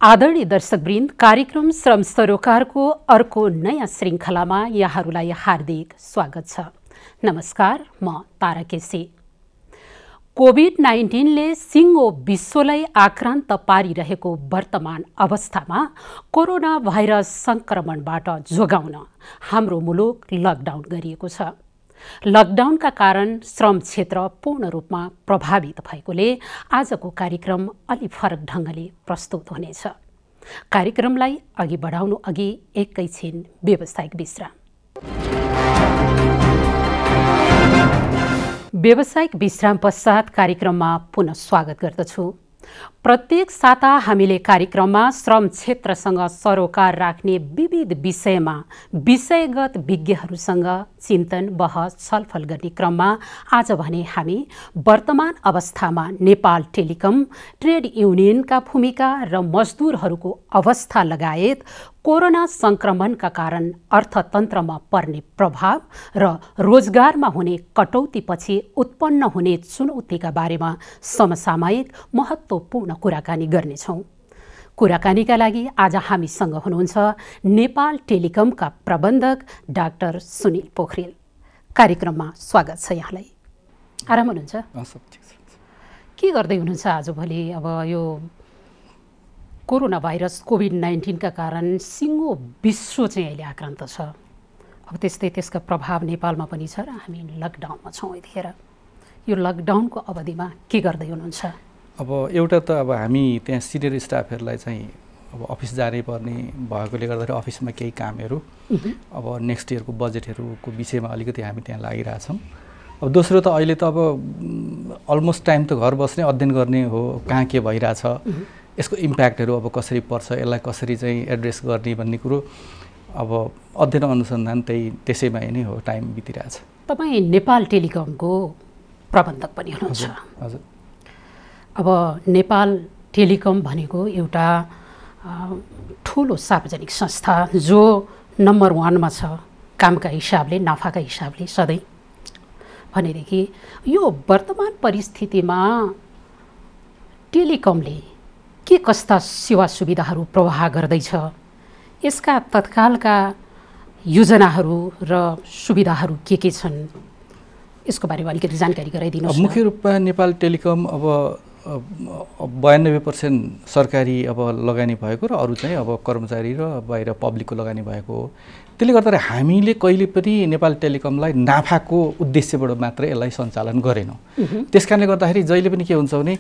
आदरणीय दर्शकवृन्द, कार्यक्रम श्रम सरोकारको अर्को नयाँ श्रृङ्खलामा यहाँहरूलाई हार्दिक स्वागत छ। नमस्कार, म तारा केसी। कोभिड-19 ले सिङ्गो विश्वलाई आक्रान्त पारिरहेको वर्तमान अवस्थामा कोरोना भाइरस संक्रमणबाट जोगाउन हाम्रो मुलुक लकडाउन गरिएको छ। लकडाउनका कारण श्रम क्षेत्र पूर्ण रूपमा प्रभावित भएकोले आजको कार्यक्रम अलि फरक ढङ्गले प्रस्तुत हुनेछ। कार्यक्रमलाई अघि बढाउनु अघि एकैछिन व्यावसायिक विश्राम। व्यावसायिक विश्राम पश्चात कार्यक्रममा पुनः स्वागत गर्दछु। प्रत्येक साता हामीले कार्यक्रममा श्रम क्षेत्रसँग सरोकार राख्ने विविध विषयमा विषयगत विज्ञहरूसँग चिन्तन, बहस, छलफल गर्ने क्रममा आज भने हामी वर्तमान अवस्थामा नेपाल टेलिकम, ट्रेड युनियनका भूमिका र मजदुरहरूको अवस्था लगायत कोरोना संक्रमणका कारण अर्थतन्त्रमा पर्ने प्रभाव र रोजगारमा हुने कटौतीपछि उत्पन्न हुने चुनौतीका बारेमा समसामयिक महत्त्वपूर्ण कुराकानी गर्नेछौँ। कुराकानीका लागि आज हामीसँग हुनुहुन्छ नेपाल टेलिकमका प्रबन्धक डाक्टर सुनिल पोखरेल। कार्यक्रममा स्वागत छ यहाँलाई। आराम हुनुहुन्छ? के गर्दै हुनुहुन्छ आजभोलि? अब यो कोरोना भाइरस कोभिड-19 का कारण सिङ्गो विश्व चाहिँ अहिले आक्रान्त छ। अब त्यस्तै त्यसका प्रभाव नेपालमा पनि छ र हामी लकडाउनमा छौँ यतिखेर। यो लकडाउनको अवधिमा के गर्दै हुनुहुन्छ? अब एउटा त अब हामी त्यहाँ सिनियर स्टाफहरूलाई चाहिँ अब अफिस जानै पर्ने भएकोले गर्दाखेरि अफिसमा केही कामहरू अब नेक्स्ट इयरको बजेटहरूको विषयमा अलिकति हामी त्यहाँ लागिरहेछौँ। अब दोस्रो त अहिले त अब अलमोस्ट टाइम त घर बस्ने अध्ययन गर्ने हो, कहाँ के भइरहेछ, यसको इम्प्याक्टहरू अब कसरी पर्छ, यसलाई कसरी चाहिँ एड्रेस गर्ने भन्ने कुरो अब अध्ययन अनुसन्धान त्यसैमा नै हो, टाइम बितिरहेछ। तपाईँ नेपाल टेलिकमको प्रबन्धक पनि हुनुहुन्छ। हजुर। अब नेपाल टेलिकम भनेको एउटा ठुलो सार्वजनिक संस्था जो नम्बर 1 मा छ कामका हिसाबले, नाफाका हिसाबले सधैँ। भनेदेखि यो वर्तमान परिस्थितिमा टेलिकमले के कस्ता सेवा सुविधाहरू प्रवाह गर्दैछ, यसका तत्कालका योजनाहरू र सुविधाहरू के छन्, यसको बारेमा अलिकति जानकारी गराइदिनुहोस्। मुख्य रूपमा नेपाल टेलिकम अब 92% सरकारी अब लगानी भएको र अरू चाहिँ अब कर्मचारी र बाहिर पब्लिकको लगानी भएको हो। त्यसले गर्दा हामीले कहिले पनि नेपाल टेलिकमलाई नाफाको उद्देश्यबाट मात्रै यसलाई सञ्चालन गरेनौँ। त्यसकारणले गर्दाखेरि जहिले पनि के हुन्छ भने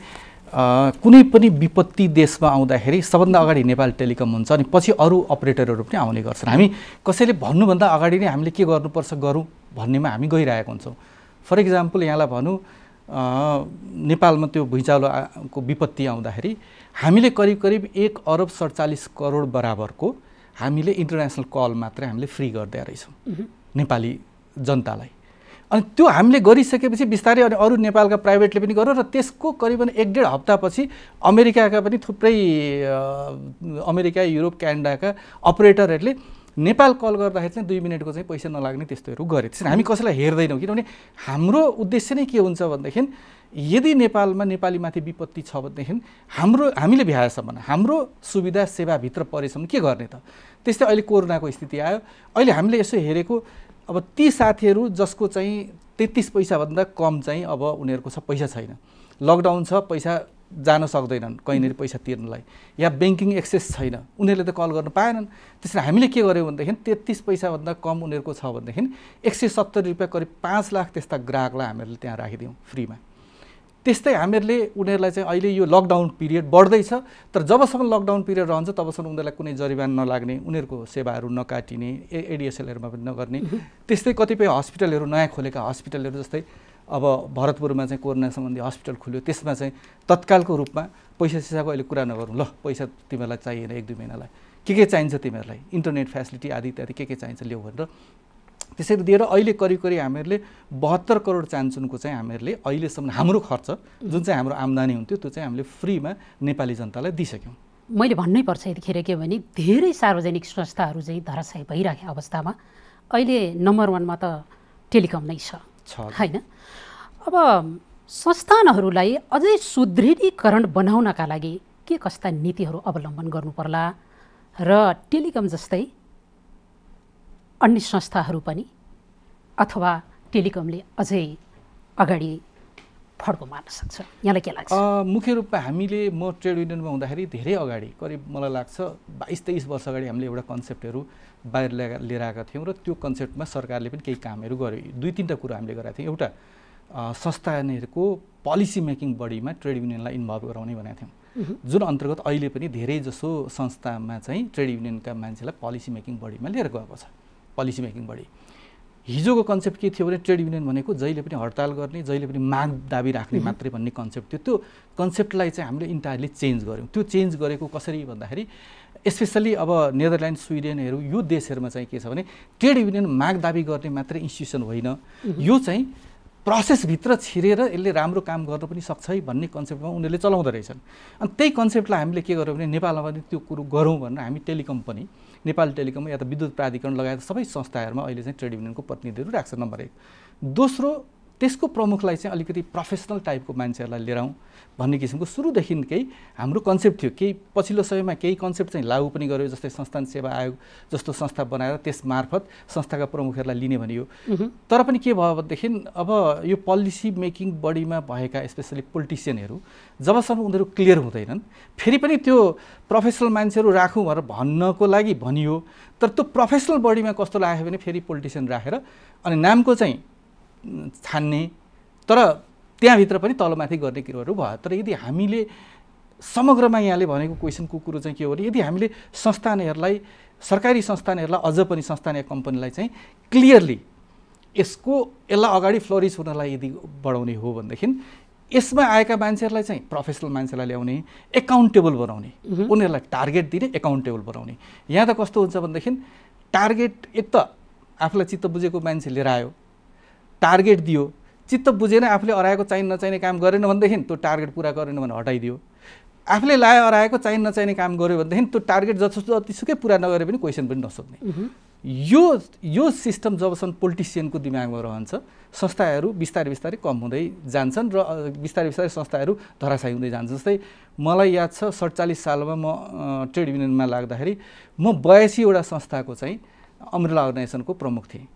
कुनै पनि विपत्ति देशमा आउँदाखेरि सबभन्दा अगाडि नेपाल टेलिकम हुन्छ अनि पछि अरू अपरेटरहरू पनि आउने गर्छन्। हामी कसैले भन्नुभन्दा अगाडि नै हामीले के गर्नुपर्छ गरौँ भन्नेमा हामी गइरहेको हुन्छौँ। फर इक्जाम्पल यहाँलाई भनौँ, नेपालमा त्यो भुइँचालोको विपत्ति आउँदाखेरि हामीले करिब 1 अरब 47 करोड बराबरको हामीले इन्टरनेसनल कल मात्रै हामीले फ्री गरिदिए रहेछौँ नेपाली जनतालाई। अनि त्यो हामीले गरिसकेपछि बिस्तारै अनि अरू नेपालका प्राइभेटले पनि गर्यो र त्यसको करिबन 1-1.5 हप्तापछि अमेरिकाका पनि थुप्रै अमेरिका, युरोप, क्यानाडाका अपरेटरहरूले नेपाल कल गर्दाखेरि चाहिँ 2 मिनटको चाहिँ पैसा नलाग्ने त्यस्तोहरू गरे। त्यसरी हामी कसैलाई हेर्दैनौँ, किनभने हाम्रो उद्देश्य नै के हुन्छ भनेदेखि यदि नेपालमा नेपालीमाथि विपत्ति छ भनेदेखि हामीले भ्याएसम्म हाम्रो सुविधा सेवाभित्र परेसम्म के गर्ने त। त्यस्तै अहिले कोरोनाको स्थिति आयो। अहिले हामीले यसो हेरेको अब ती साथीहरू जसको चाहिँ 33 पैसाभन्दा कम चाहिँ अब उनीहरूको छ पैसा छैन, लकडाउन छ, पैसा जान सक्दैनन् कहीँनिर पैसा तिर्नलाई, या ब्याङ्किङ एक्सेस छैन, उनीहरूले त कल गर्न पाएनन्। त्यसरी हामीले के गर्यौँ भनेदेखि 33 पैसाभन्दा कम उनीहरूको छ भनेदेखि 170 रुपियाँ करिब 5 लाख त्यस्ता ग्राहकलाई हामीहरूले त्यहाँ राखिदियौँ फ्रीमा। त्यस्तै हामीहरूले उनीहरूलाई चाहिँ अहिले यो लकडाउन पिरियड बढ्दैछ, तर जबसम्म लकडाउन पिरियड रहन्छ तबसम्म उनीहरूलाई कुनै जरिवाना नलाग्ने, उनीहरूको सेवाहरू नकाटिने, एडिएसएलहरूमा पनि नगर्ने। त्यस्तै कतिपय हस्पिटलहरू नयाँ खोलेका हस्पिटलहरू जस्तै अब भरतपुरमा चाहिँ कोरोना सम्बन्धी हस्पिटल खुल्यो, त्यसमा चाहिँ तत्कालको रूपमा पैसा सिसाको अहिले कुरा नगरौँ, ल पैसा तिमीहरूलाई चाहिएन 1-2 महिनालाई, के चाहिन्छ तिमीहरूलाई, इन्टरनेट फ्यासिलिटी आदि इत्यादि के चाहिन्छ ल्याऊ भनेर त्यसरी दिएर अहिले करिब हामीहरूले 72 करोड चान्चुनको चाहिँ हामीहरूले अहिलेसम्म हाम्रो खर्च जुन चाहिँ हाम्रो आम्दानी हुन्थ्यो त्यो चाहिँ हामीले फ्रीमा नेपाली जनतालाई दिइसक्यौँ। मैले भन्नै पर्छ यतिखेर के भने धेरै सार्वजनिक संस्थाहरू चाहिँ धराशायी भइरहेको अवस्थामा अहिले नम्बर 1 मा त टेलिकम नै छ हैन। अब संस्थानहरूलाई अझै सुदृढीकरण बनाउनका लागि के कस्ता नीतिहरू अवलम्बन गर्नु पर्ला र टेलिकम जस्तै अन्य संस्थाहरू पनि अथवा टेलिकमले अझै अगाडि फड्को मार्न सक्छ? यहाँलाई के लाग्छ? मुख्य रूपमा हामीले म ट्रेड युनियनमा हुँदाखेरि धेरै अगाडि करिब मलाई लाग्छ 22-23 वर्ष अगाडि हामीले एउटा कन्सेप्टहरू बाहिर लिएर आएका थियौँ र त्यो कन्सेप्टमा सरकारले पनि केही कामहरू गर्यो। 2-3टा कुरा हामीले गरेका थियौँ। एउटा संस्थानहरूको पोलिसी मेकिङ बडीमा ट्रेड युनियनलाई इन्भल्भ गराउने भनेका थियौँ, जुन अन्तर्गत अहिले पनि धेरै जसो संस्थामा चाहिँ ट्रेड युनियनका मान्छेलाई पोलिसी मेकिङ बडीमा लिएर गएको छ। पोलिसी मेकिङ बडी हिजोको कन्सेप्ट के थियो भने ट्रेड युनियन भनेको जहिले पनि हडताल गर्ने, जहिले पनि माग दाबी राख्ने मात्रै भन्ने कन्सेप्ट थियो। त्यो कन्सेप्टलाई चाहिँ हामीले इन्टायरली चेन्ज गऱ्यौँ। त्यो चेन्ज गरेको कसरी भन्दाखेरि स्पेसल्ली अब नेदरल्यान्ड, स्विडेनहरू यो देशहरूमा चाहिँ के छ भने ट्रेड युनियन माग दाबी गर्ने मात्रै इन्स्टिट्युसन होइन, यो चाहिँ प्रोसेसभित्र छिरेर यसले राम्रो काम गर्न पनि सक्छ है भन्ने कन्सेप्टमा उनीहरूले चलाउँदो रहेछन्। अनि त्यही कन्सेप्टलाई हामीले के गर्यौँ भने नेपालमा पनि त्यो कुरो गरौँ भनेर हामी टेलिकम पनि नेपाल टेलिकम या त विद्युत प्राधिकरण लगायत सबै संस्थाहरूमा अहिले चाहिँ ट्रेड युनियनको प्रतिनिधिहरू राख्छ, नम्बर 1। दोस्रो, त्यसको प्रमुखलाई चाहिँ अलिकति प्रोफेसनल टाइपको मान्छेहरूलाई लिएर आउँ भन्ने किसिमको सुरुदेखिकै हाम्रो कन्सेप्ट थियो। केही पछिल्लो समयमा केही कन्सेप्ट चाहिँ लागू पनि गर्यो, जस्तै संस्थान सेवा आयोग जस्तो संस्था बनाएर त्यस मार्फत संस्थाका प्रमुखहरूलाई लिने भनियो। तर पनि के भयो भनेदेखि अब यो पोलिसी मेकिङ बडीमा भएका स्पेसली पोलिटिसियनहरू जबसम्म उनीहरू क्लियर हुँदैनन्, फेरि पनि त्यो प्रोफेसनल मान्छेहरू राखौँ भनेर भन्नको लागि भनियो, तर त्यो प्रोफेसनल बडीमा कस्तो लाग्यो भने फेरि पोलिटिसियन राखेर अनि नामको चाहिँ छान्ने, तर त्यहाँभित्र पनि तलमाथि गर्ने कुरोहरू भयो। तर यदि हामीले समग्रमा यहाँले भनेको क्वेसनको कुरो चाहिँ के हो भने यदि हामीले संस्थानहरूलाई, सरकारी संस्थानहरूलाई अझ पनि संस्थान या कम्पनीलाई चाहिँ क्लियरली यसलाई अगाडि फ्लोरिस हुनलाई यदि बढाउने हो भनेदेखि यसमा आएका मान्छेहरूलाई चाहिँ प्रोफेसनल मान्छेलाई ल्याउने, एकाउन्टेबल बनाउने, उनीहरूलाई टार्गेट दिने, एकाउन्टेबल बनाउने। यहाँ त कस्तो हुन्छ भनेदेखि टार्गेट एक त आफूलाई चित्त बुझेको मान्छे लिएर आयो, टार्गेट दियो, चित्त बुझेन, आफूले अराएको चाहिने नचाहिने काम गरेन भनेदेखि त्यो टार्गेट पुरा गरेन भने हटाइदियो। आफूले अराएको चाहिने नचाहिने काम गर्यो भनेदेखि त्यो टार्गेट जतिसुकै पुरा नगरे पनि क्वेसन पनि नसोध्ने। यो सिस्टम जबसम्म पोलिटिसियनको दिमागमा रहन्छ, संस्थाहरू बिस्तारै बिस्तारै कम हुँदै जान्छन् र बिस्तारै बिस्तारै संस्थाहरू धराशायी हुँदै जान्छन्। जस्तै मलाई याद छ 47 सालमा म ट्रेड युनियनमा लाग्दाखेरि म 82वटा संस्थाको चाहिँ अम्ब्रेला अर्गनाइजेसनको प्रमुख थिएँ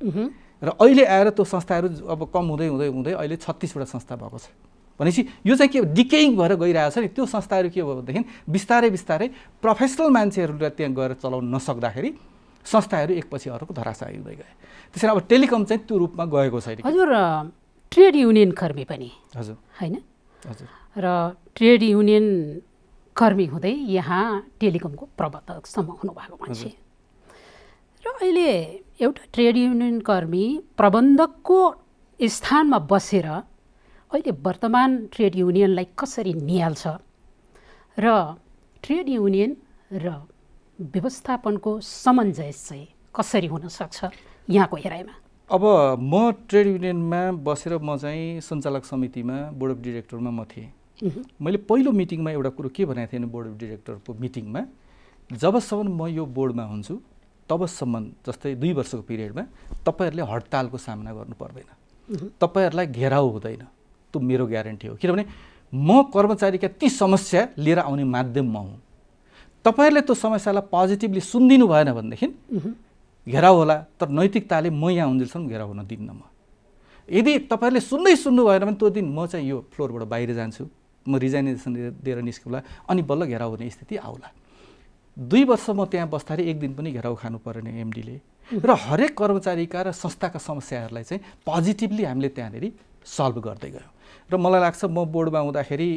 र अहिले आएर त्यो संस्थाहरू अब कम हुँदै हुँदै हुँदै अहिले 36वटा संस्था भएको छ। भनेपछि यो चाहिँ के डिकेइङ भएर गइरहेको छ नि। त्यो संस्थाहरू के भयो भनेदेखि बिस्तारै बिस्तारै प्रोफेसनल मान्छेहरूले त्यहाँ गएर चलाउन नसक्दाखेरि संस्थाहरू एकपछि अर्को धराशायी हुँदै गए। त्यसरी अब टेलिकम चाहिँ त्यो रूपमा गएको छैन। हजुर, ट्रेड युनियन कर्मी पनि हजुर हैन? हजुर। र ट्रेड युनियन कर्मी हुँदै यहाँ टेलिकमको प्रबन्धकसम्म हुनुभएको मान्छे र अहिले एउटा ट्रेड युनियन कर्मी प्रबन्धकको स्थानमा बसेर अहिले वर्तमान ट्रेड युनियनलाई कसरी निहाल्छ र ट्रेड युनियन र व्यवस्थापनको समन्वय चाहिँ कसरी हुन सक्छ यहाँको हेराइमा? अब म ट्रेड युनियनमा बसेर म चाहिँ सञ्चालक समितिमा बोर्ड अफ डिरेक्टरमा म थिएँ। मैले पहिलो मिटिङमा एउटा कुरो के भनेको थिएँ बोर्ड अफ डिरेक्टरको मिटिङमा, जबसम्म म यो बोर्डमा हुन्छु तबसम्म, जस्तै 2 वर्षको पिरियडमा तपाईँहरूले हडतालको सामना गर्नु पर्दैन, तपाईँहरूलाई घेराउ हुँदैन, त्यो मेरो ग्यारेन्टी हो। किनभने म कर्मचारीका ती समस्या लिएर आउने माध्यम म हुँ। तपाईँहरूले त्यो समस्यालाई पोजिटिभली सुनिदिनु भएन भनेदेखि घेराउ होला, तर नैतिकताले म यहाँ हुन्जेलसम्म घेराउ हुन दिन्न म। यदि तपाईँहरूले सुन्नु भएन भने त्यो दिन म चाहिँ यो फ्लोरबाट बाहिर जान्छु, म रिजाइनेसन दिएर निस्कौँला, अनि बल्ल घेराउ हुने स्थिति आउला। 2 वर्ष म त्यहाँ बस्दाखेरि एक दिन पनि घेराउ खानु परेन एमडीले। र हरेक कर्मचारीका र संस्थाका समस्याहरूलाई चाहिँ पोजिटिभली हामीले त्यहाँनिर सल्भ गर्दै गयौँ। र मलाई लाग्छ म बोर्डमा हुँदाखेरि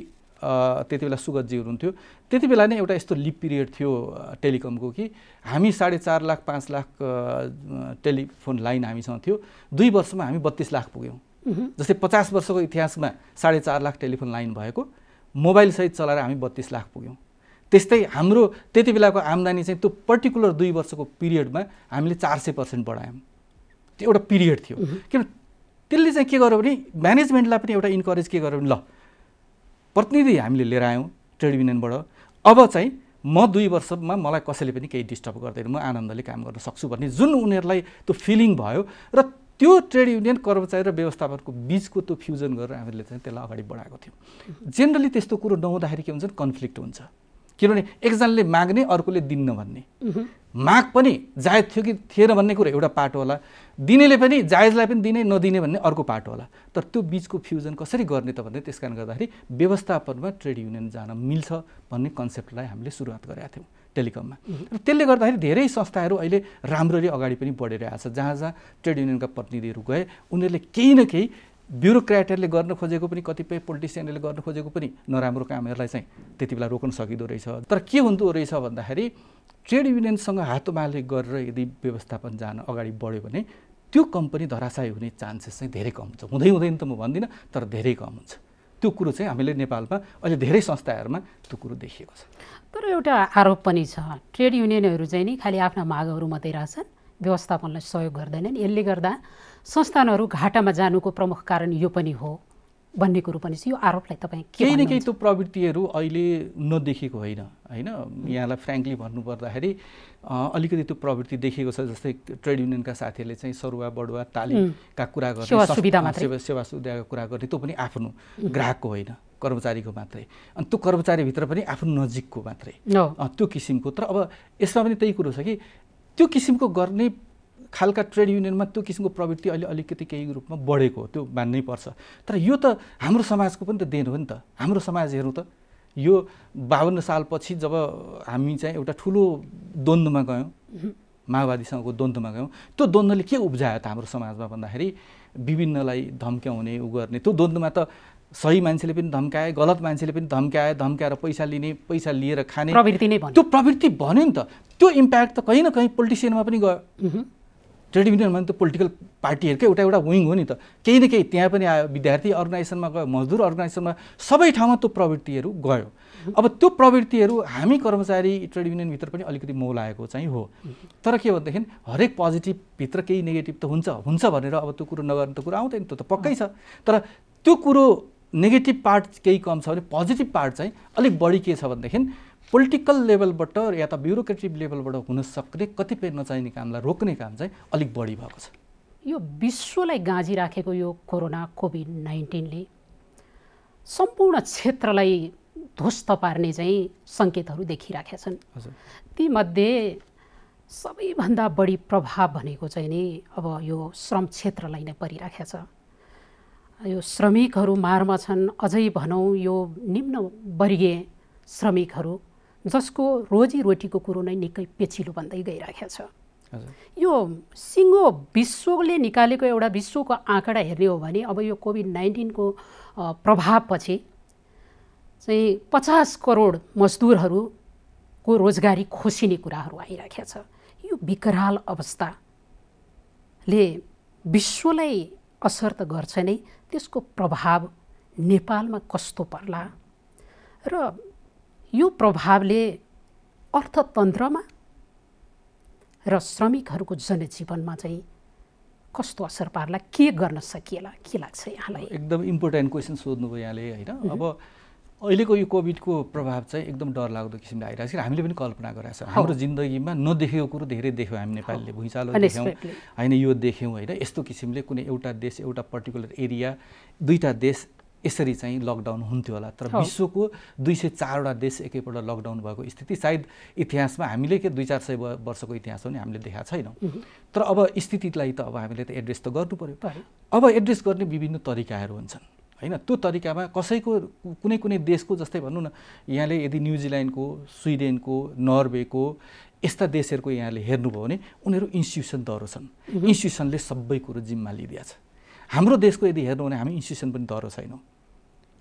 त्यति बेला सुगतजी हुनुहुन्थ्यो, त्यति बेला नै एउटा यस्तो लिप पिरियड थियो टेलिकमको कि हामी 4.5 लाख 5 लाख टेलिफोन लाइन हामीसँग थियो। 2 वर्षमा हामी 32 लाख पुग्यौँ। जस्तै 50 वर्षको इतिहासमा 4.5 लाख टेलिफोन लाइन भएको, मोबाइलसहित चलाएर हामी 32 लाख पुग्यौँ। त्यस्तै हाम्रो त्यति बेलाको आम्दानी चाहिँ त्यो पर्टिकुलर 2 वर्षको पिरियडमा हामीले 400% बढायौँ। त्यो एउटा पिरियड थियो। किन त्यसले चाहिँ के गर्यो भने म्यानेजमेन्टलाई पनि एउटा इन्करेज के गर्यो भने ल प्रतिनिधि हामीले लिएर आयौँ ट्रेड युनियनबाट, अब चाहिँ म 2 वर्षमा मलाई कसैले पनि केही डिस्टर्ब गर्दैन, म आनन्दले काम गर्न सक्छु भन्ने जुन उनीहरूलाई त्यो फिलिङ भयो र त्यो ट्रेड युनियन कर्मचारी र व्यवस्थापनको बिचको त्यो फ्युजन गरेर हामीले चाहिँ त्यसलाई अगाडि बढाएको थियौँ। जेनरली त्यस्तो कुरो नहुँदाखेरि के हुन्छ, कन्फ्लिक्ट हुन्छ। किनभने एकजनाले माग्ने अर्कोले दिन्न भन्ने, माग पनि जायज थियो कि थिएन भन्ने कुरा एउटा पाटो होला, दिनेले पनि जायजलाई पनि दिने नदिने भन्ने अर्को पाटो होला। तर त्यो बिचको फ्युजन कसरी गर्ने त भन्ने त्यस कारण गर्दाखेरि व्यवस्थापनमा ट्रेड युनियन जान मिल्छ भन्ने कन्सेप्टलाई हामीले सुरुवात गरेका थियौँ टेलिकममा। र त्यसले गर्दाखेरि धेरै संस्थाहरू अहिले राम्ररी अगाडि पनि बढिरहेको छ। जहाँ जहाँ ट्रेड युनियनका प्रतिनिधिहरू गए उनीहरूले केही न केही ब्युरोक्रेटहरूले गर्न खोजेको पनि, कतिपय पोलिटिसियनहरूले गर्न खोजेको पनि नराम्रो कामहरूलाई चाहिँ त्यति बेला रोक्न सकिँदो रहेछ। तर के हुँदो रहेछ भन्दाखेरि ट्रेड युनियनसँग हातोमाले गरेर यदि व्यवस्थापन जान अगाडि बढ्यो भने त्यो कम्पनी धराशायी हुने चान्सेस चाहिँ धेरै कम हुन्छ। हुँदैन त म भन्दिनँ, तर धेरै कम हुन्छ। त्यो कुरो चाहिँ हामीले नेपालमा अहिले धेरै संस्थाहरूमा त्यो कुरो देखिएको छ। तर एउटा आरोप पनि छ, ट्रेड युनियनहरू चाहिँ नि खालि आफ्ना मागहरू मात्रै राख्छन्, व्यवस्थापनलाई सहयोग गर्दैनन्। यसले गर्दा संस्थानहरू घाटामा जानुको प्रमुख कारण यो पनि हो भन्ने कुरो पनि छ। यो आरोपलाई तपाईँ केही न केही त्यो प्रवृत्तिहरू अहिले नदेखेको होइन होइन। यहाँलाई फ्रेङ्कली भन्नुपर्दाखेरि अलिकति त्यो प्रवृत्ति देखेको छ। जस्तै ट्रेड युनियनका साथीहरूले चाहिँ सरुवा बढुवा तालिमका कुरा गर्ने, सेवा सुविधाका कुरा गर्ने, त्यो पनि आफ्नो ग्राहकको होइन, कर्मचारीको मात्रै। अनि त्यो कर्मचारीभित्र पनि आफ्नो नजिकको मात्रै त्यो किसिमको। तर अब यसमा पनि त्यही कुरो छ कि त्यो किसिमको गर्ने खालका ट्रेड युनियनमा त्यो किसिमको प्रवृत्ति अहिले अलिकति केही रूपमा बढेको हो, त्यो मान्नै पर्छ। तर यो त हाम्रो समाजको पनि त देन हो नि त। हाम्रो समाज हेरौँ त, यो 52 सालपछि जब हामी चाहिँ एउटा ठुलो द्वन्द्वमा गयौँ, माओवादीसँगको द्वन्द्वमा गयौँ, त्यो द्वन्द्वले के उब्जायो त हाम्रो समाजमा भन्दाखेरि विभिन्नलाई धम्क्याउने उ गर्ने। त्यो द्वन्द्वमा त सही मान्छेले पनि धम्काए, गलत मान्छेले पनि धम्काएर पैसा लिने, पैसा लिएर खाने प्रवृत्ति नै भयो। त्यो प्रवृत्ति भन्यो नि त। त्यो इम्प्याक्ट त कहीँ न कहीँ पोलिटिसियनमा पनि गयो। ट्रेड युनियनमा त पोलिटिकल पार्टीहरूकै एउटा विङ हो नि त। केही न केही त्यहाँ पनि आयो, विद्यार्थी अर्गनाइजेसनमा गयो, मजदुर अर्गनाइजेसनमा, सबै ठाउँमा त्यो प्रवृत्तिहरू गयो। अब त्यो प्रवृत्तिहरू हामी कर्मचारी ट्रेड युनियनभित्र पनि अलिकति मौलाएको चाहिँ हो। तर के भनेदेखि हरेक पोजिटिभभित्र केही नेगेटिभ त हुन्छ भनेर अब त्यो कुरो नगर्ने त कुरो आउँदैन, त्यो त पक्कै छ। तर त्यो कुरो नेगेटिभ पार्ट केही कम छ भने पोजिटिभ पार्ट चाहिँ अलिक बढी के छ भनेदेखि पोलिटिकल लेभलबाट या त ब्युरोक्रेटिक लेभलबाट हुन सक्ने कतिपय नचाहिने कामलाई रोक्ने काम चाहिँ अलिक बढी भएको छ। यो विश्वलाई गाँजिराखेको यो कोरोना कोभिड-19ले सम्पूर्ण क्षेत्रलाई ध्वस्त पार्ने चाहिँ सङ्केतहरू देखिराखेका छन्। तीमध्ये सबैभन्दा बढी प्रभाव भनेको चाहिँ नि अब यो श्रम क्षेत्रलाई नै परिराखेको छ। यो श्रमिकहरू मारमा छन्, अझै भनौँ यो निम्न वर्गीय श्रमिकहरू जसको रोजीरोटीको कुरो नै निकै पेचिलो बन्दै गइरहेको छ। यो सिङ्गो विश्वले निकालेको एउटा विश्वको आँकडा हेर्ने हो भने अब यो कोभिड-19 को प्रभावपछि चाहिँ 50 करोड मजदुरहरूको रोजगारी खोसिने कुराहरू आइरहेको छ। यो विकराल अवस्थाले विश्वलाई असर त गर्छ नै, त्यसको प्रभाव नेपालमा कस्तो पर्ला र यो प्रभावले अर्थतन्त्रमा र श्रमिकहरूको जनजीवनमा चाहिँ कस्तो असर पार्ला, के गर्न सकिएला, के लाग्छ यहाँलाई? एकदम इम्पोर्टेन्ट क्वेसन सोध्नुभयो यहाँले होइन। अब अहिलेको यो कोभिडको प्रभाव चाहिँ एकदम डरलाग्दो किसिमले आइरहेको छ। हामीले पनि कल्पना गरेका छौँ। हाम्रो जिन्दगीमा नदेखेको कुरो धेरै देख्यौँ हामी नेपालीले। भुइँचालो देख्यौँ होइन, यो देख्यौँ होइन। यस्तो किसिमले कुनै एउटा देश, एउटा पर्टिकुलर एरिया, दुईवटा देश यसरी चाहिँ लकडाउन हुन्थ्यो होला। तर विश्वको 204वटा देश एकैपल्ट लकडाउन भएको स्थिति सायद इतिहासमा हामीले के 200-400 वर्षको इतिहास हो नि हामीले देखाएको छैनौँ। तर अब स्थितिलाई त अब हामीले त एड्रेस त गर्नु पर्यो। अब एड्रेस गर्ने विभिन्न तरिकाहरू हुन्छन् होइन। त्यो तरिकामा कसैको कुनै देशको जस्तै भनौँ न, यहाँले यदि न्युजिल्यान्डको, स्विडेनको, नर्वेको यस्ता देशहरूको यहाँले हेर्नुभयो भने उनीहरू इन्स्टिट्युसन दह्रो छन्। इन्स्टिट्युसनले सबै कुरो जिम्मा लिइदिएको छ। हाम्रो देशको यदि हेर्नु भने हामी इन्स्टिट्युसन पनि दह्रो छैनौँ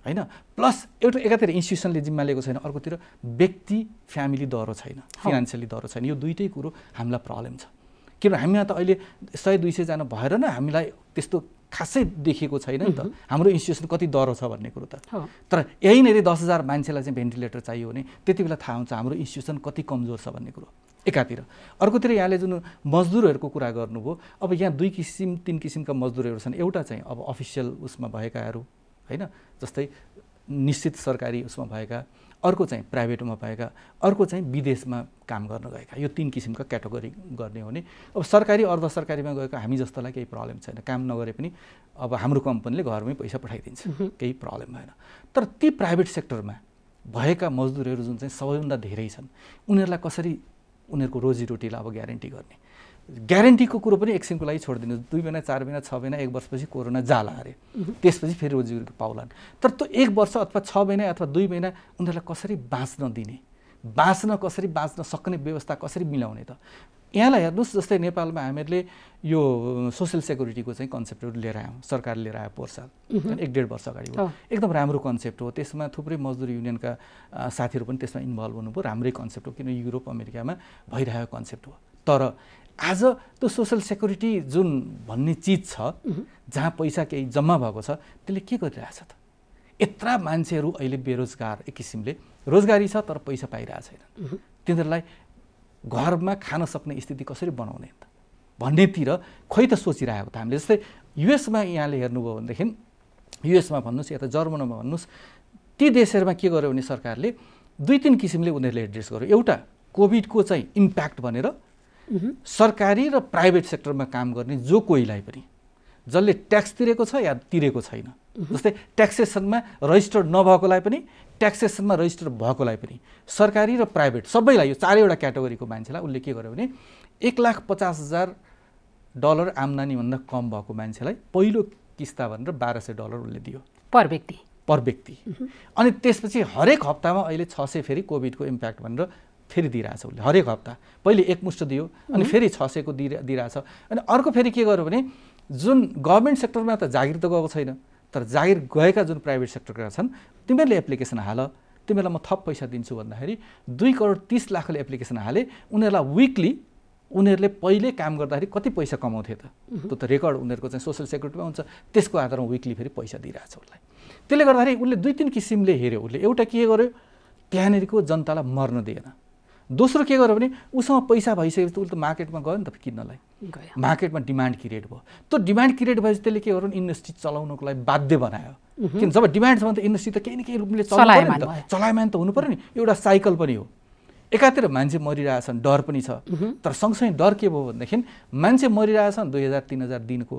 होइन। प्लस एकातिर इन्स्टिट्युसनले जिम्मा लिएको छैन, अर्कोतिर व्यक्ति फ्यामिली दह्रो छैन, फिनान्सियली दह्रो छैन। यो दुइटै कुरो हामीलाई प्रब्लम छ। किनभने हामीमा त अहिले 100-200 जना भएर न हामीलाई त्यस्तो खासै देखिएको छैन नि त हाम्रो इन्स्टिट्युसन कति दह्रो छ भन्ने कुरो त। तर यहीँनिर 10,000 मान्छेलाई चाहिँ भेन्टिलेटर चाहियो भने त्यति बेला थाहा हुन्छ हाम्रो इन्स्टिट्युसन कति कमजोर छ भन्ने कुरो एकातिर। अर्कोतिर यहाँले जुन मजदुरहरूको कुरा गर्नुभयो, अब यहाँ 2-3 किसिमका मजदुरहरू छन्। एउटा चाहिँ अब अफिसियल उसमा भएकाहरू होइन, जस्तै निश्चित सरकारी उसमा भएका, अर्को चाहिँ प्राइभेटमा भएका, अर्को चाहिँ विदेशमा काम गर्न गएका। यो 3 किसिमका क्याटेगोरी गर्ने हो भने अब सरकारी अर्ध सरकारीमा गएको हामी जस्तोलाई केही प्रब्लम छैन। काम नगरे पनि अब हाम्रो कम्पनीले घरमै पैसा पठाइदिन्छ, केही प्रब्लम भएन। तर ती प्राइभेट सेक्टरमा भएका मजदुरहरू जुन चाहिँ सबैभन्दा धेरै छन् उनीहरूलाई कसरी उनीहरूको रोजीरोटीलाई अब ग्यारेन्टी गर्ने, ग्यारेन्टीको कुरो पनि एकछिनको लागि छोडिदिनुहोस्, 2 महिना 4 महिना 6 महिना 1 वर्षपछि कोरोना जाला अरे, त्यसपछि फेरि रोजीरोटी पाउलान्। तर त्यो 1 वर्ष अथवा 6 महिना अथवा 2 महिना उनीहरूलाई कसरी बाँच्न दिने, कसरी बाँच्न सक्ने व्यवस्था कसरी मिलाउने त? यहाँलाई हेर्नुहोस्, जस्तै नेपालमा हामीहरूले यो सोसल सेक्युरिटीको चाहिँ कन्सेप्टहरू लिएर आयौँ, सरकारले लिएर आयो पोहोर साल 1-1.5 वर्ष अगाडि हो। एकदम राम्रो कन्सेप्ट हो, त्यसमा थुप्रै मजदुर युनियनका साथीहरू पनि त्यसमा इन्भल्भ हुनुभयो, राम्रै कन्सेप्ट हो, किन युरोप अमेरिकामा भइरहेको कन्सेप्ट हो। तर आज त्यो सोसल सेक्युरिटी जुन भन्ने चिज छ, जहाँ पैसा केही जम्मा भएको छ, त्यसले के गरिरहेछ त? यत्रा मान्छेहरू अहिले बेरोजगार, एक किसिमले रोजगारी छ तर पैसा पाइरहेको छैन, तिनीहरूलाई घरमा खान सक्ने स्थिति कसरी बनाउने त भन्नेतिर खोइ त सोचिरहेको त हामीले। जस्तै युएसमा यहाँले हेर्नुभयो भनेदेखि, युएसमा भन्नुहोस् या त जर्मनीमा भन्नुहोस्, ती देशहरूमा के गर्यो भने सरकारले 2-3 किसिमले उनीहरूले एड्रेस गर्यो। एउटा कोभिडको चाहिँ इम्प्याक्ट भनेर सरकारी र प्राइभेट सेक्टरमा काम गर्ने जो कोहीलाई पनि, जसले ट्याक्स तिरेको छ या तिरेको छैन, जस्तै ट्याक्सेसनमा रजिस्टर्ड नभएकोलाई पनि, ट्याक्सेसनमा रजिस्टर भएकोलाई पनि, सरकारी र प्राइभेट सबैलाई, यो 4वटा क्याटेगोरीको मान्छेलाई उसले के गर्यो भने $1,50,000 आम्दानीभन्दा कम भएको मान्छेलाई पहिलो किस्ता भनेर $1,200 उसले दियो पर व्यक्ति। अनि त्यसपछि हरेक हप्तामा अहिले 600 फेरि कोभिडको इम्प्याक्ट भनेर फेरि दिइरहेछ उसले, हरेक हप्ता पहिले एकमुष्ट दियो अनि फेरि 600 को दिइरहेछ। अनि अर्को फेरि के गर्यो भने जुन गभर्मेन्ट सेक्टरमा त जागिर त गएको छैन, तर जागिर गएका जुन प्राइभेट सेक्टरका छन् तिमीहरूले एप्लिकेसन हाल, तिमीहरूलाई म थप पैसा दिन्छु भन्दाखेरि 2,30,00,000ले एप्लिकेसन हाले। उनीहरूलाई विकली उनीहरूले पहिले काम गर्दाखेरि कति पैसा कमाउँथे त, त्यो त रेकर्ड उनीहरूको चाहिँ सोसल सेक्युरिटीमा हुन्छ, त्यसको आधारमा विकली फेरि पैसा दिइरहेछ उसलाई। त्यसले गर्दाखेरि उसले 2-3 किसिमले हेऱ्यो। उसले एउटा के गर्यो, त्यहाँनिरको जनतालाई मर्न दिएन। दोस्रो के गर्यो भने उसँग पैसा भइसकेपछि उसले त मार्केटमा गयो नि त किन्नलाई, मार्केटमा डिमान्ड क्रिएट भयो। त्यो डिमान्ड क्रिएट भएपछि त्यसले के गर्यो भने इन्डस्ट्री चलाउनको लागि बाध्य बनायो। किन जब डिमान्ड छ भने त इन्डस्ट्री त केही न केही रूपले चलायमान त हुनु पर्यो नि, एउटा साइकल पनि हो। एकातिर मान्छे मरिरहेछन्, डर पनि छ, तर सँगसँगै डर के भयो भनेदेखि मान्छे मरिरहेछन् 2,000-3,000 दिनको,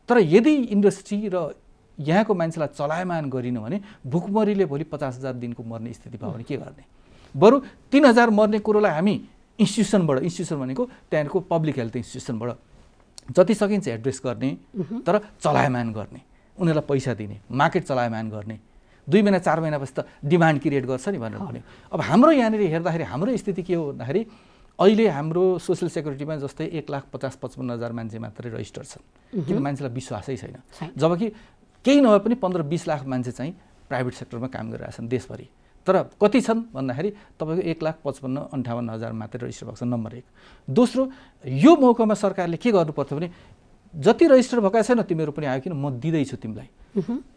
तर यदि इन्डस्ट्री र यहाँको मान्छेलाई चलायमान गरिनु भने भुकमरीले भोलि 50,000 दिनको मर्ने स्थिति भयो भने के गर्ने? बरु 3,000 मर्ने कुरोलाई हामी इन्स्टिट्युसन भनेको त्यहाँको पब्लिक हेल्थ इन्स्टिट्युसनबाट जति सकिन्छ एड्रेस गर्ने, तर चलायमान गर्ने, उनीहरूलाई पैसा दिने, मार्केट चलायमान गर्ने। 2 महिना 4 महिनापछि त डिमान्ड क्रिएट गर्छ नि भनेर भन्यो। अब हाम्रो यहाँनिर हेर्दाखेरि हाम्रो स्थिति के हो भन्दाखेरि अहिले हाम्रो सोसल सेक्युरिटीमा जस्तै 1,50,55,000 मान्छे मात्रै रजिस्टर छन्, किन मान्छेलाई विश्वासै छैन। जबकि केही नभए पनि 15-20 लाख मान्छे चाहिँ प्राइभेट सेक्टरमा काम गरिरहेछन् देशभरि, तर कति छन् भन्दाखेरि तपाईँको 1,55,58,000 मात्रै रजिस्टर भएको छ, नम्बर 1। दोस्रो, यो मौकामा सरकारले के गर्नुपर्थ्यो भने जति रजिस्टर भएका छैन तिमीहरू पनि आयो, किन म दिँदैछु तिमीलाई,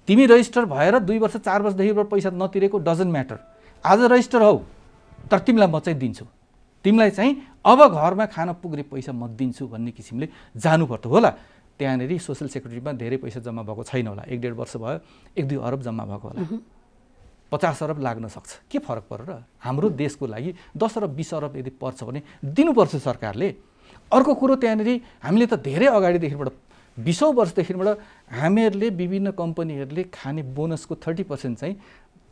तिमी रजिस्टर भएर 2 वर्ष 4 वर्षदेखि पैसा नतिरेको डजन्ट म्याटर, आज रजिस्टर हौ तर तिमीलाई म चाहिँ दिन्छु, तिमीलाई चाहिँ अब घरमा खान पुग्ने पैसा म दिन्छु भन्ने किसिमले जानुपर्थ्यो होला। त्यहाँनिर सोसल सेक्युरिटीमा धेरै पैसा जम्मा भएको छैन होला, 1-1.5 वर्ष भयो 1-2 अरब जम्मा भएको होला, 50 अरब लाग्न सक्छ। के फरक पर्यो र? हाम्रो देशको लागि 10 अरब 20 अरब यदि पर्छ भने दिनुपर्छ सरकारले। अर्को कुरो, त्यहाँनिर हामीले त धेरै अगाडिदेखिबाट 20औं वर्षदेखिबाट हामीहरूले विभिन्न कम्पनीहरूले खाने बोनसको 30% चाहिँ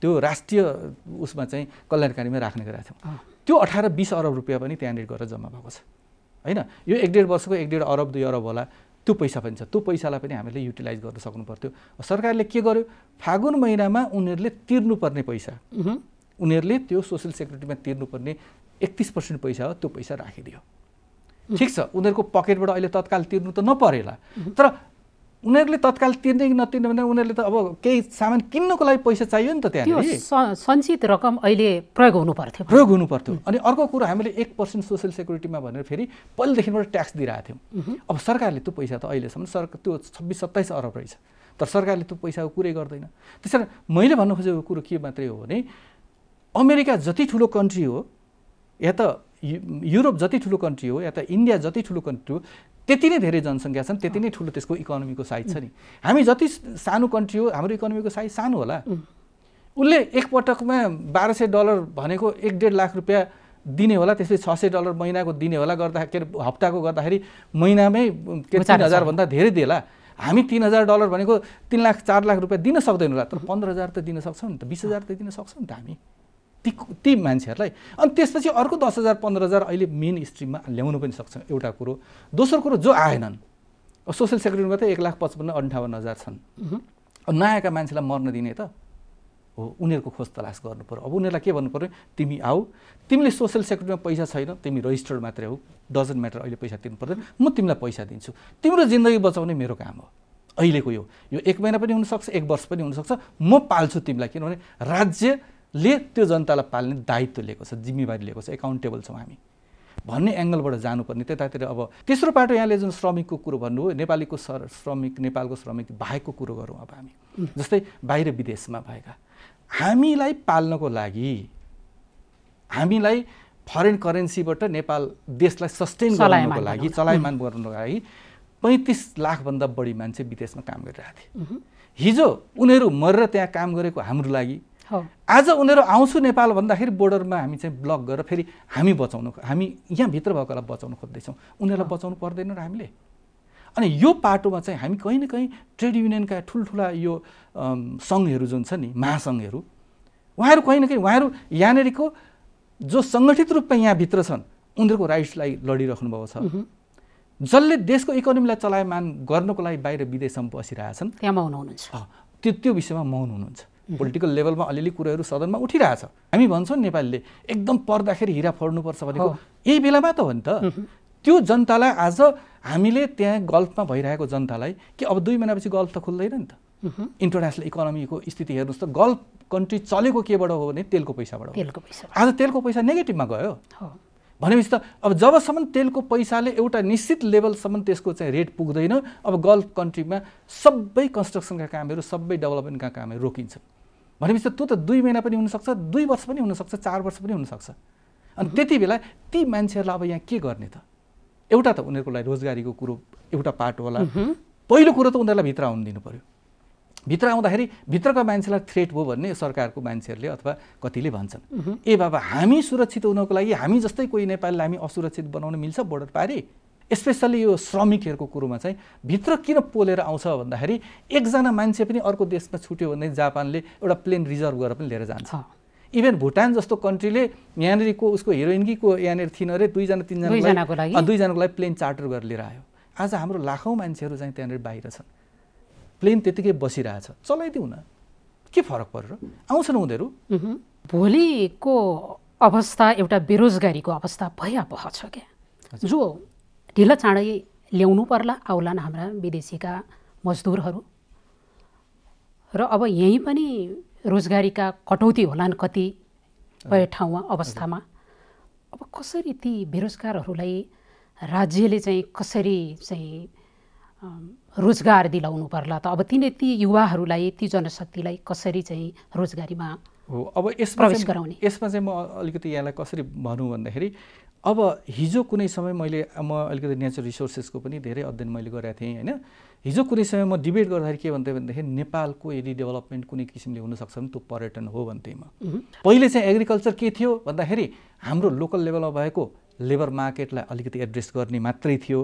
त्यो राष्ट्रिय उसमा चाहिँ कल्याणकारीमा राख्ने गरेका थियौँ। त्यो 18-20 अरब रुपियाँ पनि त्यहाँनिर गएर जम्मा भएको छ होइन। यो 1-1.5 वर्षको 1-1.5 अरब 2 अरब होला, त्यो पैसा पनि छ, त्यो पैसालाई पनि हामीले युटिलाइज गर्न सक्नु पर्थ्यो। सरकारले के गर्यो, फागुन महिनामा उनीहरूले तिर्नुपर्ने पैसा, उनीहरूले त्यो सोसल सेक्युरिटीमा तिर्नुपर्ने 31% पैसा हो, त्यो पैसा राखिदियो। ठिक छ, उनीहरूको पकेटबाट अहिले तत्काल तिर्नु त नपरेला, तर उनीहरूले तत्काल तिर्ने कि नतिर्ने भने उनीहरूले त अब केही सामान किन्नको लागि पैसा चाहियो नि त, त्यहाँनिर सञ्चित रकम अहिले प्रयोग हुनु पर्थ्यो। अनि अर्को कुरो, हामीले 1% सोसल सेक्युरिटीमा भनेर फेरि पहिलेदेखिबाट ट्याक्स दिइरहेको थियौँ। अब सरकारले त्यो पैसा त अहिलेसम्म त्यो 26-27 अरब रहेछ, तर सरकारले त्यो पैसाको कुरै गर्दैन। त्यसैले मैले भन्नु खोजेको कुरो के मात्रै हो भने अमेरिका जति ठुलो कन्ट्री हो, या त युरोप जति ठुलो कन्ट्री हो, या त इन्डिया जति ठुलो कन्ट्री हो, त्यति नै धेरै जनसङ्ख्या छन्, त्यति नै ठुलो त्यसको इकोनोमीको साइज छ नि। हामी जति सानो कन्ट्री हो, हाम्रो इकोनोमीको साइज सानो होला। उसले एक पटकमा $1,200 भनेको 1.5 लाख रुपियाँ दिने होला, त्यसपछि $600 महिनाको दिने होला, गर्दाखेरि हप्ताको गर्दाखेरि महिनामै 3,000 भन्दा धेरै दिएला। हामी $3,000 भनेको 3 लाख 4 लाख रुपियाँ दिन सक्दैन होला, तर 15,000 त दिन सक्छौँ नि त, 20,000 त दिन सक्छौँ नि त हामी। ती मान्छेहरूलाई। अनि त्यसपछि अर्को 10,000 15,000 अहिले मेन स्ट्रिममा ल्याउनु पनि सक्छ एउटा कुरो। दोस्रो कुरो जो आएनन्, सोसियल सेक्युरिटीमा त 1,55,58,000 छन्। अब नआएका मान्छेलाई मर्न दिने त हो, उनीहरूको खोज तलास गर्नु पर्यो। अब उनीहरूलाई के भन्नु पर्यो, तिमी आऊ, तिमीले सोसियल सेक्युरिटीमा पैसा छैन, तिमी रजिस्टर्ड मात्रै हो, डजन्ट म्याटर, अहिले पैसा तिर्नु पर्दैन, म तिमीलाई पैसा दिन्छु, तिम्रो जिन्दगी बचाउने मेरो काम हो। अहिलेको यो 1 महिना पनि हुनसक्छ, 1 वर्ष पनि हुनसक्छ, म पाल्छु तिमीलाई, किनभने राज्यले त्यो जनतालाई पाल्ने दायित्व लिएको छ, जिम्मेवारी लिएको छ, एकाउन्टेबल छौँ हामी भन्ने एङ्गलबाट जानुपर्ने। त्यतातिर अब तेस्रो पाटो यहाँले जुन श्रमिकको कुरो भन्नुभयो, नेपालीको श्रमिक, नेपालको श्रमिक बाहेकको कुरो गरौँ अब हामी। जस्तै बाहिर विदेशमा भएका, हामीलाई पाल्नको लागि, हामीलाई फरेन करेन्सीबाट नेपाल देशलाई सस्टेन गर्नको लागि, चलायमान गर्नको लागि 35 लाखभन्दा बढी मान्छे विदेशमा काम गरिरहेका थिए। हिजो उनीहरू मरेर त्यहाँ काम गरेको हाम्रो लागि, आज उनीहरू आउँछु नेपाल भन्दाखेरि बोर्डरमा हामी चाहिँ ब्लक गरेर फेरि हामी बचाउनु, हामी यहाँभित्र भएकोलाई बचाउनु खोज्दैछौँ, उनीहरूलाई बचाउनु पर्दैन र हामीले। अनि यो पाटोमा चाहिँ हामी कहीँ न कहीँ ट्रेड युनियनका ठुल्ठुला यो सङ्घहरू जुन छ नि, महासङ्घहरू, उहाँहरू कहीँ न कहीँ उहाँहरू यहाँनिरको जो सङ्गठित रूपमा यहाँभित्र छन् उनीहरूको राइट्सलाई लडिराख्नु भएको छ। जसले देशको इकोनोमीलाई चलायमान गर्नको लागि बाहिर विदेशमा बसिरहेछन्, त्यहाँ मौन हुनुहुन्छ, त्यो विषयमा मौन हुनुहुन्छ। पोलिटिकल लेभलमा अलिअलि कुराहरू सदनमा उठिरहेछ। हामी भन्छौँ नेपालीले एकदम पर्दाखेरि हिरा फोड्नुपर्छ भनेको यही बेलामा त हो नि त। त्यो जनतालाई आज हामीले त्यहाँ गल्फमा भइरहेको जनतालाई कि अब 2 महिनापछि गल्फ त खुल्दैन नि त। इन्टरनेसनल इकोनोमीको स्थिति हेर्नुहोस् त, गल्फ कन्ट्री चलेको केबाट हो भने तेलको पैसाबाट हो। आज तेलको पैसा नेगेटिभमा गयो भनेपछि त अब जबसम्म तेलको पैसाले एउटा निश्चित लेभलसम्म त्यसको चाहिँ रेट पुग्दैन, अब गल्फ कन्ट्रीमा सबै कन्स्ट्रक्सनका कामहरू, सबै डेभलपमेन्टका कामहरू रोकिन्छ भनेपछि त त्यो त 2 महिना पनि हुनसक्छ, 2 वर्ष पनि हुनसक्छ, 4 वर्ष पनि हुनसक्छ। अनि त्यति बेला ती मान्छेहरूलाई अब यहाँ के गर्ने त? एउटा त उनीहरूको लागि रोजगारीको कुरो एउटा पार्ट होला। पहिलो कुरो त उनीहरूलाई भित्र आउनु दिनु पर्यो। भित्र आउँदाखेरि भित्रका मान्छेलाई थ्रेट भयो भन्ने सरकारको मान्छेहरूले अथवा कतिले भन्छन्, ए बाबा हामी सुरक्षित हुनको लागि हामी जस्तै कोही नेपालीलाई हामी असुरक्षित बनाउन मिल्छ बोर्डर पारी? स्पेसल्ली यो श्रमिकहरूको कुरोमा चाहिँ भित्र किन पोलेर आउँछ भन्दाखेरि एकजना मान्छे पनि अर्को देशमा छुट्यो भने जापानले एउटा प्लेन रिजर्भ गरेर पनि लिएर जान्छ। इभन भुटान जस्तो कन्ट्रीले यहाँनिरको उसको हिरोइनकीको यहाँनिर थिएन अरे, 2-3जनाको लागि प्लेन चार्टर गरेर लिएर आयो। आज हाम्रो लाखौँ मान्छेहरू चाहिँ त्यहाँनिर बाहिर छन्, प्लेन त्यतिकै बसिरहेछ, चलाइदिउँ न, के फरक परेर आउँछन् उनीहरू। भोलिको अवस्था एउटा बेरोजगारीको अवस्था भयावह छ क्या, जो ढिला चाँडै ल्याउनु पर्ला आउलान् हाम्रा विदेशीका मजदुरहरू। र अब यहीँ पनि रोजगारीका कटौती होलान् कतिपय ठाउँमा अवस्थामा। अब कसरी ती बेरोजगारहरूलाई राज्यले चाहिँ कसरी चाहिँ रोजगार दिलाउनु पर्ला त? अब ती युवाहरूलाई, ती जनशक्तिलाई कसरी चाहिँ रोजगारीमा हो? अब प्रवेश गराउने? यसमा चाहिँ म अलिकति यहाँलाई कसरी भनौँ भन्दाखेरि, अब हिजो कुनै समय म अलिकति नेचरल रिसोर्सेसको पनि धेरै अध्ययन मैले गरेको थिएँ होइन। हिजो कुनै समय म डिबेट गर्दाखेरि के भन्थेँ भनेदेखि नेपालको यदि डेभलपमेन्ट कुनै किसिमले हुनसक्छ भने त्यो पर्यटन हो भन्थेँ म। पहिले चाहिँ एग्रिकल्चर के थियो भन्दाखेरि हाम्रो लोकल लेभलमा भएको लेबर मार्केटलाई अलिकति एड्रेस गर्ने मात्रै थियो,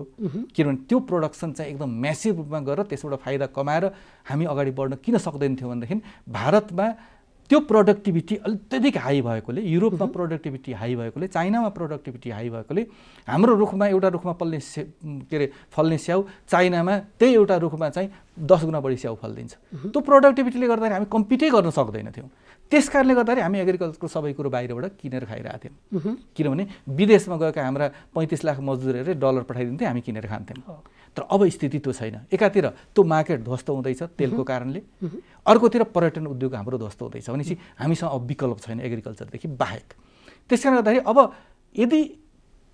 किनभने त्यो प्रोडक्सन चाहिँ एकदम म्यासिभ रूपमा गरेर त्यसबाट फाइदा कमाएर हामी अगाडि बढ्न किन सक्दैन थियो भनेदेखि भारतमा त्यो प्रोडक्टिभिटी अत्यधिक हाई भएकोले, युरोपमा प्रोडक्टिभिटी हाई भएकोले, चाइनामा प्रोडक्टिभिटी हाई भएकोले हाम्रो रुखमा एउटा रुखमा फल्ने स्याउ चाइनामा त्यही एउटा रुखमा चाहिँ 10 गुणा बढी स्याउ फल्दिन्छ। त्यो प्रोडक्टिभिटीले गर्दाखेरि हामी कम्पिटै गर्न सक्दैनथ्यौँ। त्यस कारणले गर्दाखेरि हामी एग्रिकल्चरको सबै कुरो बाहिरबाट किनेर खाइरहेको थियौँ, किनभने विदेशमा गएका हाम्रा 35 लाख मजदुरहरूले डलर पठाइदिन्थे, हामी किनेर खान्थ्यौँ। तर अब स्थिति त्यो छैन। एकातिर त्यो मार्केट ध्वस्त हुँदैछ तेलको कारणले, अर्कोतिर पर्यटन उद्योग हाम्रो ध्वस्त हुँदैछ भनेपछि हामीसँग अब विकल्प छैन एग्रिकल्चरदेखि बाहेक। त्यस कारणले गर्दाखेरि अब यदि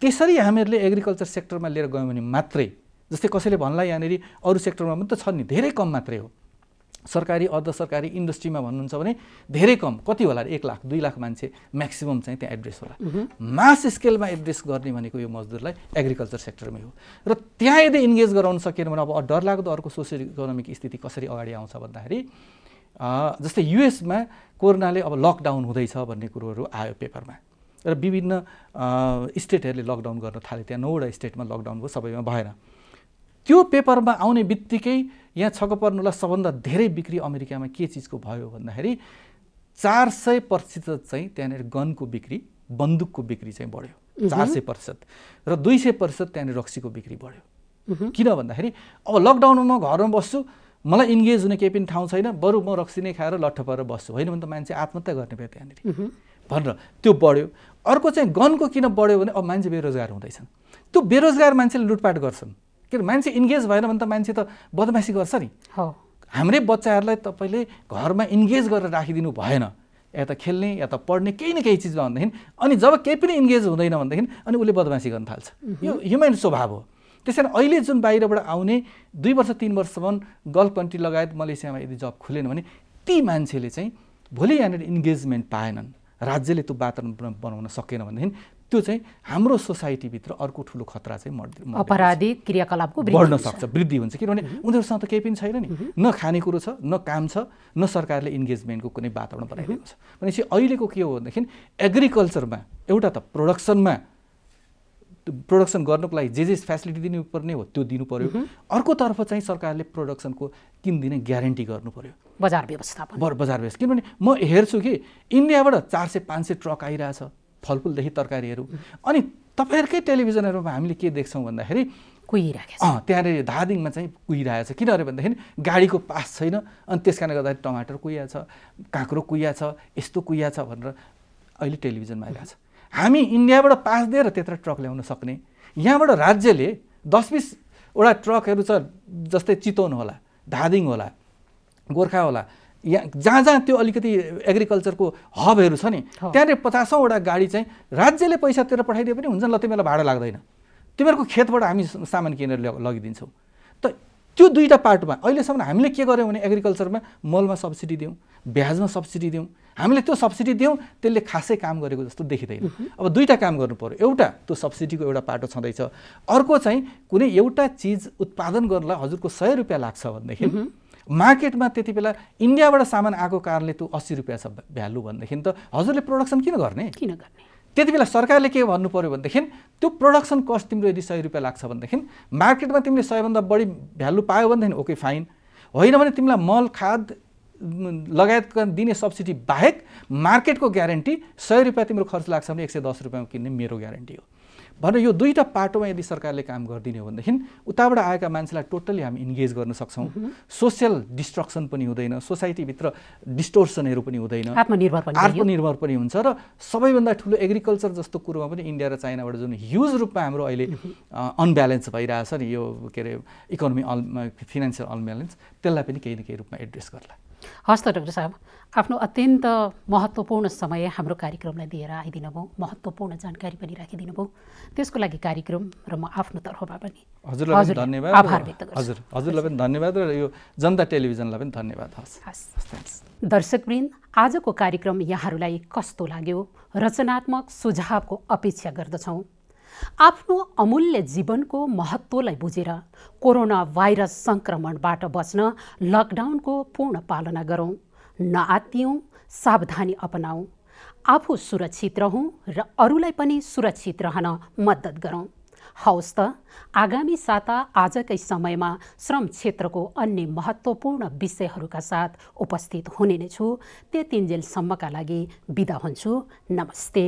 त्यसरी हामीहरूले एग्रिकल्चर सेक्टरमा लिएर गयौँ भने मात्रै, जस्तै कसैले भन्ला यहाँनिर अरू सेक्टरमा पनि त छ नि, धेरै कम मात्रै हो। सरकारी अर्ध सरकारी इन्डस्ट्रीमा भन्नुहुन्छ भने धेरै कम, कति होला 1 लाख 2 लाख मान्छे म्याक्सिमम चाहिँ त्यहाँ एड्रेस होला। मास स्केलमा एड्रेस गर्ने भनेको यो मजदुरलाई एग्रिकल्चर सेक्टरमै हो। र त्यहाँ यदि इन्गेज गराउन सकेन भने अब डरलाग्दो अर्को सोसियल इकोनोमिक स्थिति कसरी अगाडि आउँछ भन्दाखेरि, जस्तै युएसमा कोरोनाले अब लकडाउन हुँदैछ भन्ने कुरोहरू आयो पेपरमा, र विभिन्न स्टेटहरूले लकडाउन गर्न थाले। त्यहाँ 9वटा स्टेटमा लकडाउन भयो, सबैमा भएन। त्यो पेपरमा आउने बित्तिकै यहाँ छक्क पर्नुलाई सबभन्दा धेरै बिक्री अमेरिकामा के चिजको भयो भन्दाखेरि 400% चाहिँ त्यहाँनिर गनको बिक्री, बन्दुकको बिक्री चाहिँ बढ्यो 400% र 200% त्यहाँनिर रक्सीको बिक्री बढ्यो। किन भन्दाखेरि अब लकडाउनमा म घरमा बस्छु, मलाई इन्गेज हुने केही पनि ठाउँ छैन, बरु म रक्सी नै खाएर लट्ठ परेर बस्छु, होइन भने त मान्छे आत्महत्या गर्ने भयो त्यहाँनिर भनेर त्यो बढ्यो। अर्को चाहिँ गनको किन बढ्यो भने अब मान्छे बेरोजगार हुँदैछन्, त्यो बेरोजगार मान्छेले लुटपाट गर्छन्। किन मान्छे इन्गेज भएन भने त मान्छे त बदमासी गर्छ नि। हाम्रै बच्चाहरूलाई तपाईँले घरमा इन्गेज गरेर राखिदिनु भएन, या त खेल्ने या त पढ्ने केही न केही चिजमा भन्दाखेरि, अनि जब केही पनि इन्गेज हुँदैन भनेदेखि अनि उसले बदमासी गर्न थाल्छ। यो ह्युमन स्वभाव हो। त्यसैले अहिले जुन बाहिरबाट आउने 2 वर्ष 3 वर्षसम्म गल्फ कन्ट्री लगायत मलेसियामा यदि जब खुलेन भने ती मान्छेले चाहिँ भोलि यहाँनिर इन्गेजमेन्ट पाएनन्, राज्यले त्यो वातावरण बनाउन सकेन भनेदेखि त्यो चाहिँ हाम्रो सोसाइटीभित्र अर्को ठुलो खतरा चाहिँ अपराधिक क्रियाकलापको बढ्न सक्छ, वृद्धि हुन्छ। किनभने उनीहरूसँग त केही पनि छैन नि, न खानेकुरो छ, न काम छ, न सरकारले इन्गेजमेन्टको कुनै वातावरण बनाइदिएको छ। भनेपछि अहिलेको के हो भनेदेखि एग्रिकल्चरमा एउटा त प्रोडक्सन गर्नको लागि जे फेसिलिटी दिनुपर्ने हो त्यो दिनु पर्यो, अर्कोतर्फ चाहिँ सरकारले प्रोडक्सनको किन्दिने ग्यारेन्टी गर्नु पर्यो, बजार व्यवस्थापन। बजार व्यवस्था। किनभने म हेर्छु कि इन्डियाबाट 400-500 ट्रक आइरहेछ फलफुलदेखि तरकारीहरू, अनि तपाईँहरूकै टेलिभिजनहरूमा हामीले के देख्छौँ भन्दाखेरि कुहिरहेको छ, त्यहाँनिर धादिङमा चाहिँ कुहिरहेछ। किनभने भन्दाखेरि गाडीको पास छैन, अनि त्यस कारणले गर्दाखेरि टमाटर कुहिया छ, काँक्रो कुहिया छ, यस्तो कुहिया छ भनेर अहिले टेलिभिजनमा आइरहेछ। हामी इन्डियाबाट पास दिएर त्यत्र ट्रक ल्याउन सक्ने, यहाँबाट राज्यले 10-20 वटा ट्रकहरू छ, जस्तै चितवन होला, धादिङ होला, गोर्खा होला, यहाँ जहाँ त्यो अलिकति एग्रिकल्चरको हबहरू छ नि, त्यहाँनिर 50औं वटा गाडी चाहिँ राज्यले पैसा तिरेर पठाइदिए पनि हुन्छ नि, ल तिमीलाई भाडा लाग्दैन, तिमीहरूको खेतबाट हामी सामान किनेर लगिदिन्छौँ। त त्यो दुईटा पार्टमा अहिलेसम्म हामीले के गर्यौँ भने एग्रिकल्चरमा मलमा सब्सिडी दियौँ, ब्याजमा सब्सिडी दियौँ, हामीले त्यो सब्सिडी दियौँ, त्यसले खासै काम गरेको जस्तो देखिँदैन। अब दुईटा काम गर्नु पर्यो, एउटा त्यो सब्सिडीको एउटा पाटो छँदैछ, अर्को चाहिँ कुनै एउटा चिज उत्पादन गर्नलाई हजुरको 100 रुपियाँ लाग्छ भनेदेखि मार्केटमा त्यति बेला इन्डियाबाट सामान आएको कारणले त्यो 80 रुपियाँ छ भ्यालु भनेदेखि त हजुरले प्रोडक्सन किन गर्ने? त्यति बेला सरकारले के भन्नु पर्यो भनेदेखि त्यो प्रोडक्सन कस्ट तिम्रो यदि 100 रुपियाँ लाग्छ भनेदेखि मार्केटमा तिमीले 100 भन्दा बढी भ्यालु पायो भनेदेखि ओके फाइन, होइन भने तिमीलाई मल खाद लगायतका दिने सब्सिडी बाहेक मार्केटको ग्यारेन्टी 100 रुपियाँ तिम्रो खर्च लाग्छ भने 110 रुपियाँमा किन्ने मेरो ग्यारेन्टी हो भनेर यो दुईटा पाटोमा यदि सरकारले काम गरिदिने हो भनेदेखि उताबाट आएका मान्छेलाई टोटली हामी इन्गेज गर्न सक्छौँ, सोसियल डिस्ट्रक्सन पनि हुँदैन, सोसाइटीभित्र डिस्टोर्सनहरू पनि हुँदैन, आत्मनिर्भर पनि हुन्छ र सबैभन्दा ठुलो एग्रिकल्चर जस्तो कुरोमा पनि इन्डिया र चाइनाबाट जुन ह्युज रूपमा हाम्रो अहिले अनब्यालेन्स भइरहेछ नि, यो के अरे इकोनोमी फिनान्सियल अनब्यालेन्स, त्यसलाई पनि केही न केही रूपमा एड्रेस गर्ला। हस् त डाक्टर साहब, आफ्नो अत्यन्त महत्त्वपूर्ण समय हाम्रो कार्यक्रमलाई दिएर आइदिनु भयो, महत्त्वपूर्ण जानकारी पनि राखिदिनु भयो, त्यसको लागि कार्यक्रम र म आफ्नो तर्फबाट पनि हजुरलाई धन्यवाद, आभार व्यक्त गर्छु। हजुरलाई पनि धन्यवाद र यो जनता टेलिभिजनलाई पनि धन्यवाद। दर्शकवृन्द, आजको कार्यक्रम यहाँहरूलाई कस्तो लाग्यो? रचनात्मक सुझावको अपेक्षा गर्दछौँ। आफ्नो अमूल्य जीवनको महत्त्वलाई बुझेर कोरोना भाइरस सङ्क्रमणबाट बच्न लकडाउनको पूर्ण पालना गरौँ, नआत्तियौँ, सावधानी अपनाऊ, आफू सुरक्षित रहौँ र अरूलाई पनि सुरक्षित रहन मद्दत गरौँ। हवस् त, आगामी साता आजकै समयमा श्रम क्षेत्रको अन्य महत्त्वपूर्ण विषयहरूका साथ उपस्थित हुने नै छु। त्यतिन्जेलसम्मका लागि बिदा हुन्छु। नमस्ते।